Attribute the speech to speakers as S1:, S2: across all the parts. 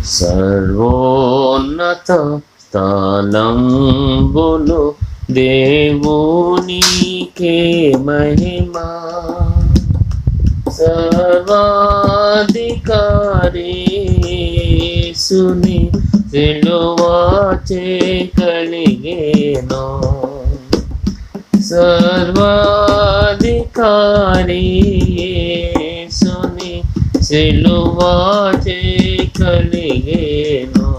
S1: సర్వోన్నత స్థలంబులు దేవునికే మహిమా. సర్వాధికారి యేసుని సిలువచే కలిగెను. సర్వాధికారి యేసుని సిలువచే కలిగెను.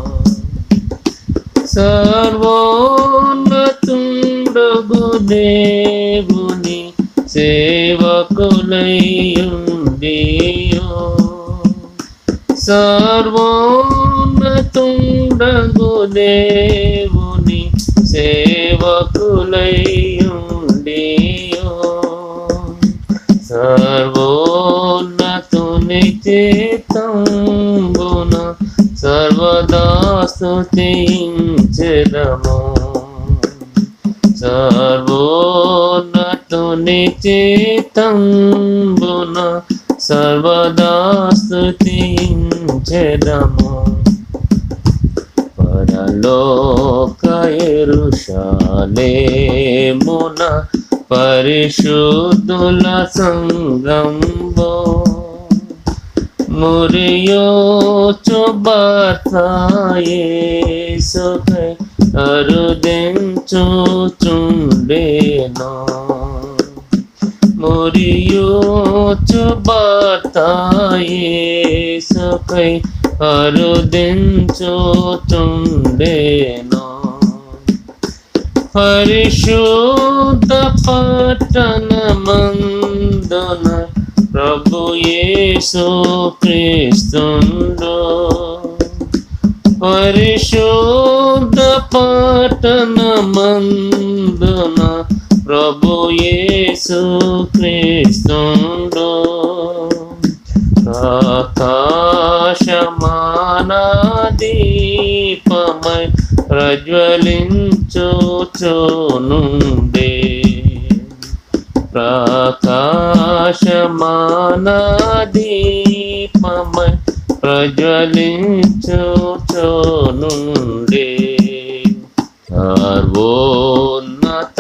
S1: సర్వోన్నతుండగు దేవుని సేవకులైయుండియో. సర్వోన్నతుండగు దేవుని సేవకులైయుండియో. సర్వోన్నతుని చిత్తంబున సర్వదా స్తుతించెదము. సర్వోన్నతుని చిత్తంబున సర్వదా స్తుతించెదము. పరలోక యెరూషలేమున పరిశుద్ధుల సంగంబో మురియోచు భర్త యేసుకై అరుదించుచుండెను. మురియోచు భర్త యేసుకై అరుదించుచుండెను. పరిశుద్ధ పట్టణమందున ప్రభు యేసు క్రీస్తుండు. పరిశుద్ధ పట్టణమందున ప్రభు యేసు క్రీస్తుండు. ఆకాశమాన దీపమై ప్రజ్వలించుచునుండే. ప్రకాశమాన దీపమై ప్రజ్వలించుచునుండే. సర్వోన్నత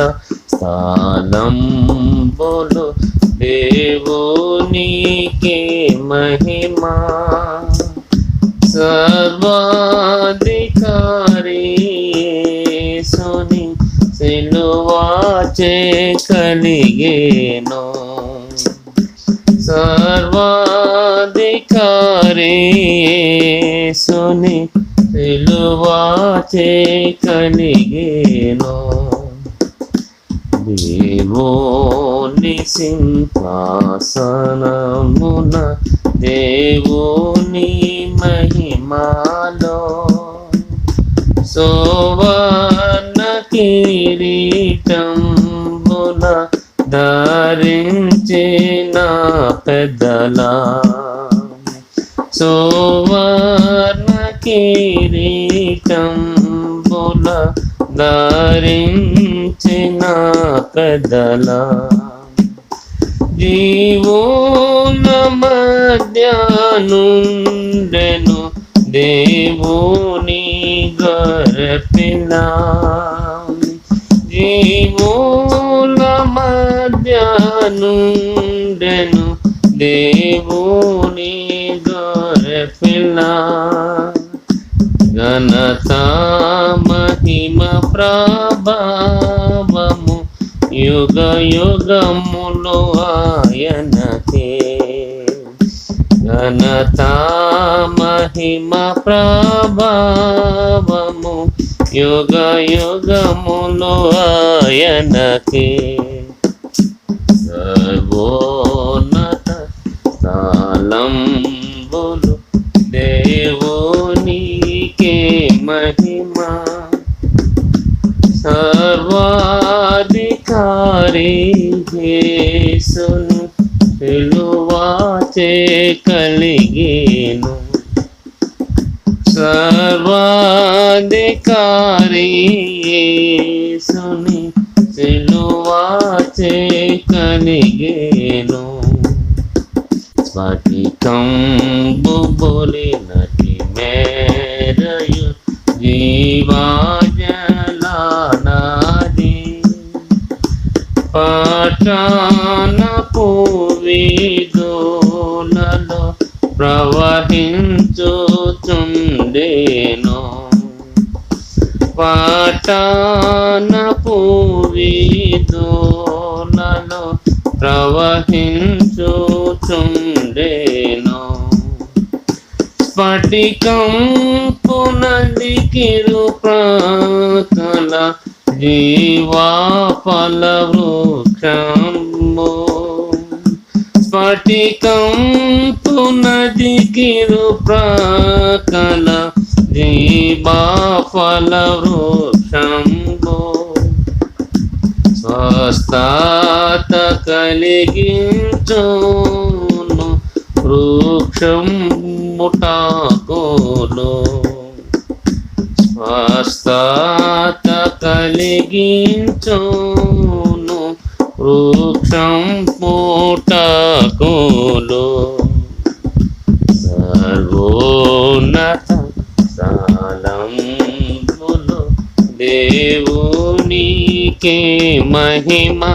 S1: స్థానంబులు దేవునికే మహిమా. సర్వాధికారి యేసుని సిలువచే కలిగెను. సర్వాధికారి యేసుని సిలువచే కలిగెను. దేవుని సింహాసనమున దేవుని మహిమలో సువర్ణ కిరీటంబున ధరించిన పెద్దలా. సువర్ణ కిరీటంబున ధరించిన పెద్దలా. జీవోన మధ్యనుండెను దేవుని గొర్రెపిల్ల. జీవోన మధ్యనుండెను దేవుని గొర్రెపిల్ల. ఘనత మహిమ ప్రభావము యుగ యుగములు ఆయనకే. ఘనత మహిమ ప్రభావము యుగ యుగములు ఆయనకే. సర్వోన్నత స్థలంబులు దేవునికే మహిమా. సర్వాధికారి యేసును సిలువచే కలిగెను. సర్వాధికారి యేసుని సిలువచే కలిగెను. స్ఫటికంబు బొలినటి మే మెరయు జీవాజలానది పట్టణపు వీధులలో ప్రవహించుచుండెను పట్టణపు వీధులలో ప్రవహించుచుండెను స్ఫటికం పునదికిరు ప్రకల జీవాఫల వృక్షము స్ఫటికం పునదికిరు ప్రకల జీవాఫల వృక్షము స్వస్థత కలిగించును వృక్షం ముటాకులు స్వస్థత కలిగించును వృక్షం ముటాకులు సర్వోన్నత స్థలములు దేవునికే మహిమా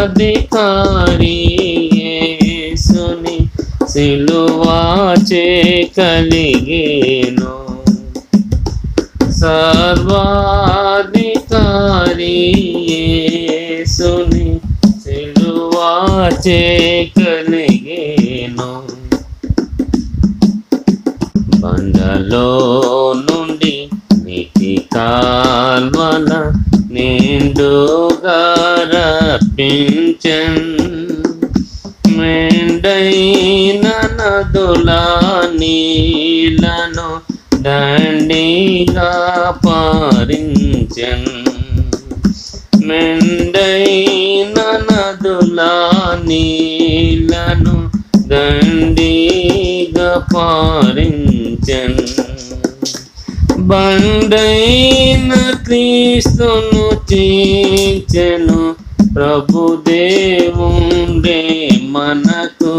S1: సర్వాధికారి యేసుని సిలువాచే కలిగేను సర్వాధికారి యేసుని సిలువాచే కలిగేను బండలో నుండి నీటి కాల్వల నిండుగా రప్పించన్ మెండైన నదుల నీళ్లను దండిగా పారించన్ మెండైన నదుల నీళ్లను దండిగా పారించన్ బండైన క్రీస్తును చీచెను ప్రభుదేవుండే మనకు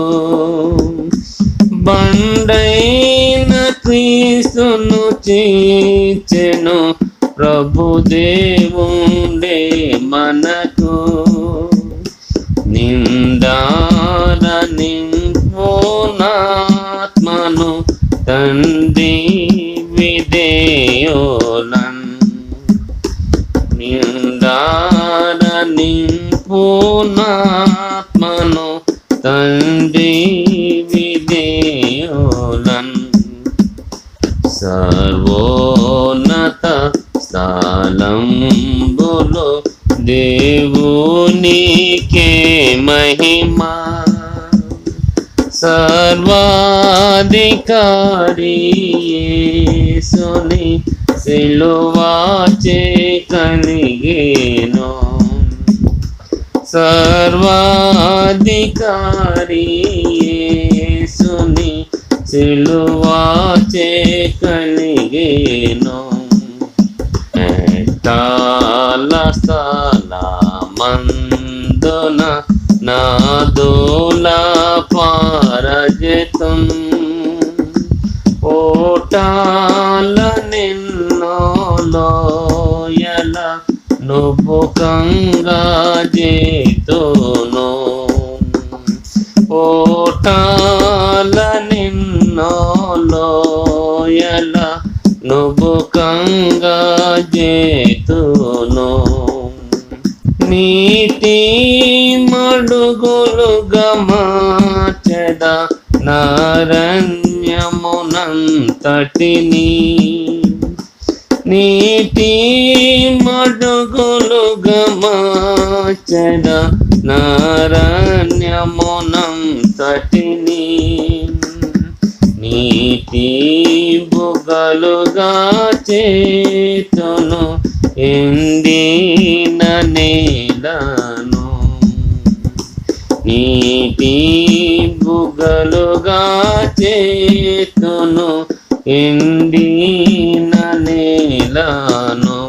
S1: బండైన క్రీస్తును చీచెను ప్రభుదేవుండే మనకు నిందార నింపునాత్మను తండ్రి విధేయోలన్ నిందార నింపునాత్మను తండ్రి విధేయోలన్ సర్వోన్నత స్థలంబులో దేవునికే మహిమా సర్వాధికారి యేసుని సిలువాచే కలిగేను సర్వాధికారి యేసుని సిలువాచే కలిగేను తాళ స్థలమందున నాదోల పారజతం ఓటాల నిన్నో లోయల నుబుకంగా జేతును ఓటాల నిన్నో లోయల నుబుకంగా జేతును నీటి మడుగులుగా మార్చెద నారణ్యమునంతటిని నీటి మడుగులుగా మార్చెద నారణ్యమునంతటిని నీటి బుగలుగా చేతును ఎండిన నేలను నీటి బుగలుగా చేతును ఎండిన నేలను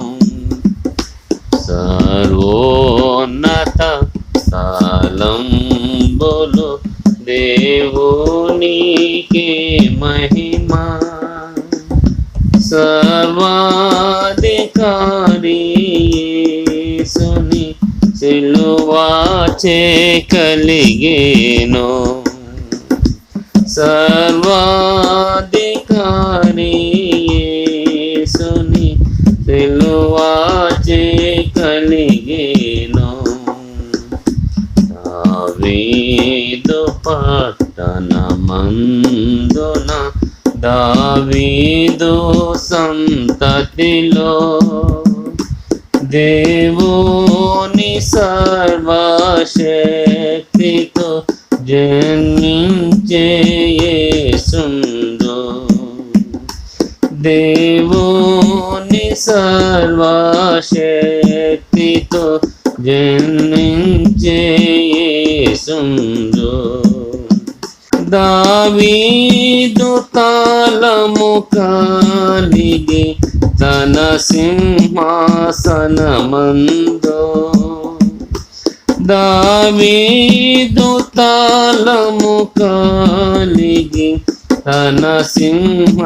S1: సర్వోన్నత స్థలంబులు దేవునికే మహిమా సర్వాధికారి యేసుని సిలువాచే కలిగేను సర్వాధికారి యేసుని సిలువాచే కలిగేను దావీదు పట్టణమందున దావీదు సంతతిలో దేవుని సర్వశక్తితో జన్మించే యేసుండు దేవుని సర్వశక్తితో జన్మించే యేసుండు దావీదు తాళము కలిగి తన సింహాసనమందు దావీదు తాళము కలిగి తన సింహాసనమందు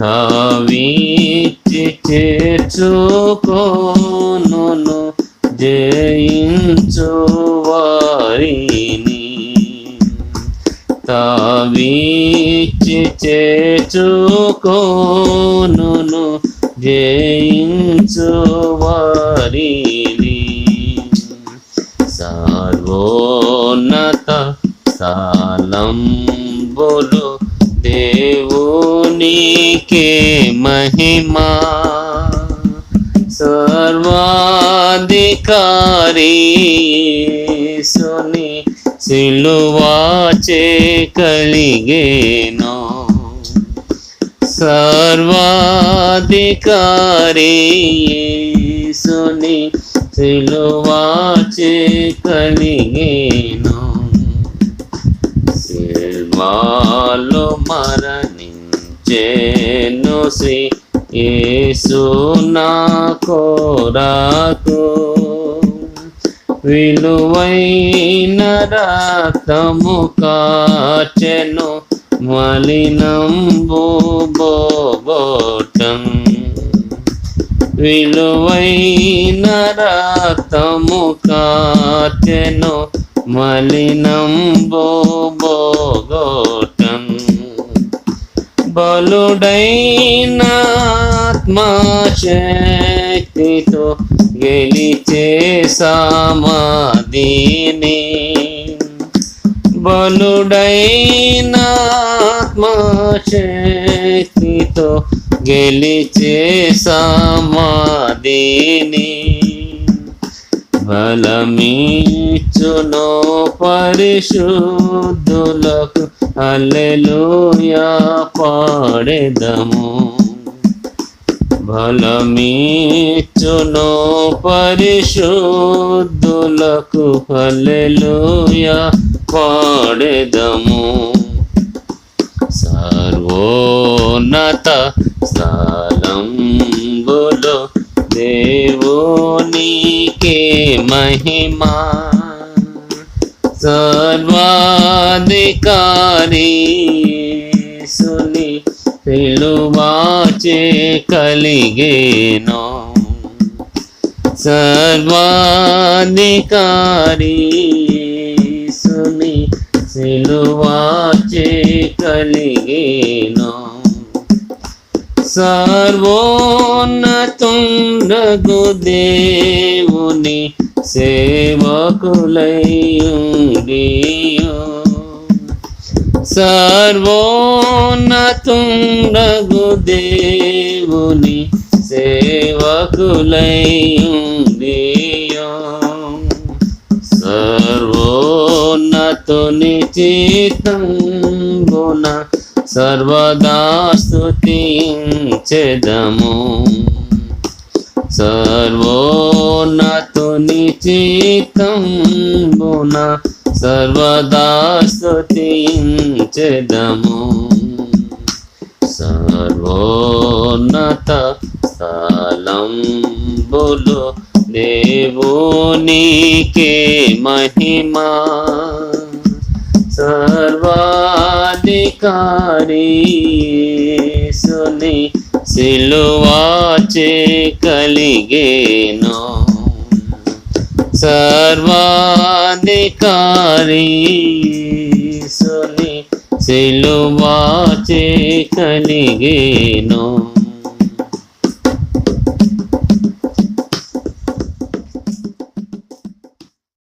S1: తావీచి చేర్చుకొనును జయించు వారిని తావీచి చేర్చుకొనును జయించు వారిని సర్వోన్నత స్థలంబులు దేవునికే మహిమా సర్వాధికారి యేసుని సిలువాచే కలిగేను సర్వాధికారి యేసుని సిలువాచే కలిగేను సిల్వాలో మరణించెను శ్రీ యేసు నా కొరకు విలువైన రక్తము కార్చెను మలినంబు బోగొట్టం విలువైన రక్తము కార్చెను మలినంబు బోగొట్టం బలుడైన ఆత్మశక్తితో గెలిచే సమాధిని బలుడైన ఆత్మశక్తితో గెలిచే సమాధిని బలమిచ్చును పరిశుద్ధులకు హల్లెలూయా పాడెదము బలమిచ్చును పరిశుద్ధులకు హల్లెలూయా పాడెదము సర్వోన్నత స్థలంబులో దేవునికే మహిమా సర్వాధికారి యేసుని సిలువాచే కలిగేను సర్వాధికారి యేసుని సిలువాచే కలిగేను సర్వోన్నతుండగు దేవుని సేవకులైయుండియు సర్వోన్నతుండగు దేవుని సేవకులైయుండియు సర్వోన్నతుని చిత్తంబున సర్వదా స్తుతించెదము సర్వోన్నతుని చిత్తంబున సర్వదా స్తుతించెదము సర్వోన్నత స్థలంబులు దేవునికే మహిమా సర్వాధికారి యేసుని సిలువాచే కలిగేను. సర్వాధికారి యేసుని సిలువాచే కలిగేను.